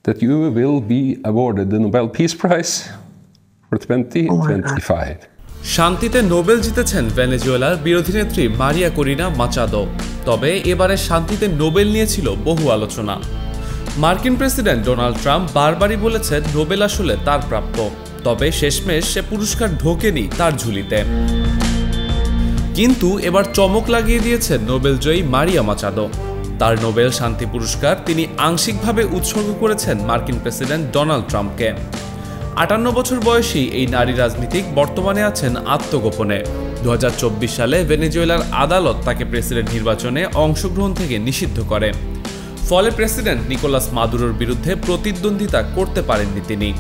that you will be awarded the Nobel Peace Prize for 2025. শান্তিতে Nobel জিতেছেন ভেনেজুয়েলার বিরোধী নেত্রী মারিয়া করিনা মাচাদো। তবে এবারে শান্তিতে নোবেল নিয়েছিল বহু আলোচনা। মার্কিন প্রেসিডেন্ট ডোনাল্ড ট্রাম্প বারবারই বলেছেন নোবেল আসলে তার প্রাপ্য, তবে শেষমেশ সে পুরস্কার ঢোকেনি তার ঝুলিতে। কিন্তু এবার চমক লাগিয়ে দিয়েছেন নোবেল জয়ী মারিয়া মাচাদো। তার নোবেল শান্তি পুরস্কার তিনি আংশিকভাবে উৎসর্গ করেছেন মার্কিন প্রেসিডেন্ট ডোনাল্ড ট্রাম্পকে। 58 বছর বয়সী এই নারী রাজনীতিক বর্তমানে আছেন আত্মগোপনে। 2024 সালে ভেনেজুয়েলার আদালত তাকে প্রেসিডেন্ট নির্বাচনে অংশগ্রহণ থেকে নিষিদ্ধ করে। ফলে প্রেসিডেন্ট নিকোলাস মাদুরোর বিরুদ্ধে প্রতিদ্বন্দ্বিতা করতে পারেননি তিনি।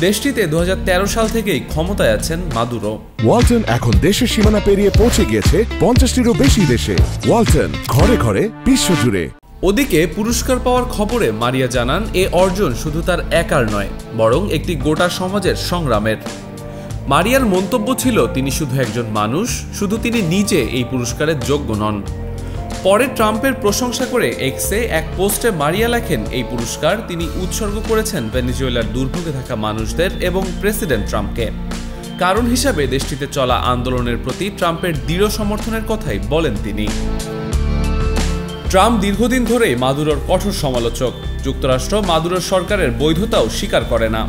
দেশটিতে 2013 সাল থেকেই ক্ষমতায় আছেন মাদুরো। ওয়ালটন এখন দেশের সীমানা পেরিয়ে পৌঁছে গিয়েছে 50টিরও বেশি দেশে। ওয়ালটন, ঘরে ঘরে, বিশ্বজুড়ে। ওদিকে পুরস্কার পাওয়ার খবরে মারিয়া জানান এ অর্জন শুধু তার একার নয়, বরং একটি গোটা সমাজের সংগ্রামের। মারিয়ার মন্তব্য ছিল তিনি শুধু একজন মানুষ, শুধু তিনি নিজে এই পুরস্কারের যোগ্য নন। পরে ট্রাম্পের প্রশংসা করে এক্সে এক পোস্টে মারিয়া লেখেন এই পুরস্কার তিনি উৎসর্গ করেছেন ভেনেজুয়েলার দুর্ভোগে থাকা মানুষদের এবং প্রেসিডেন্ট ট্রাম্পকে। কারণ হিসাবে দেশটিতে চলা আন্দোলনের প্রতি ট্রাম্পের দৃঢ় সমর্থনের কথাই বলেন তিনি। ট্রাম্প দীর্ঘদিন ধরেই মাদুরোর কঠোর সমালোচক। যুক্তরাষ্ট্র মাদুরোর সরকারের বৈধতাও স্বীকার করে না।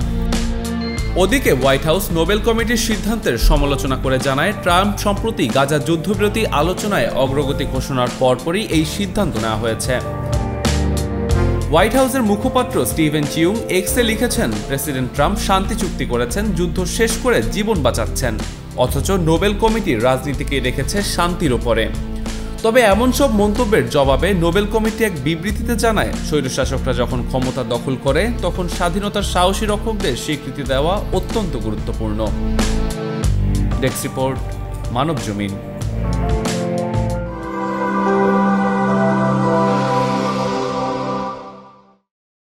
ওদিকে হোয়াইট হাউস নোবেল কমিটির সিদ্ধান্তের সমালোচনা করে জানায় ট্রাম্প সম্প্রতি গাজা যুদ্ধবিরতি আলোচনায় অগ্রগতি ঘোষণার পরপরই এই সিদ্ধান্ত নেওয়া হয়েছে। হোয়াইট হাউসের মুখপাত্র স্টিভেন চিউং এক্সে লিখেছেন প্রেসিডেন্ট ট্রাম্প শান্তি চুক্তি করেছেন, যুদ্ধ শেষ করে জীবন বাঁচাচ্ছেন, অথচ নোবেল কমিটির রাজনীতিকে রেখেছে শান্তির ওপরে। তবে এমন সব মন্তব্যের জবাবে নোবেল কমিটি এক বিবৃতিতে জানায় স্বৈরশাসকরা যখন ক্ষমতা দখল করে তখন স্বাধীনতার সাহসী রক্ষকদের স্বীকৃতি দেওয়া অত্যন্ত গুরুত্বপূর্ণ। Desk report, Manabzamin.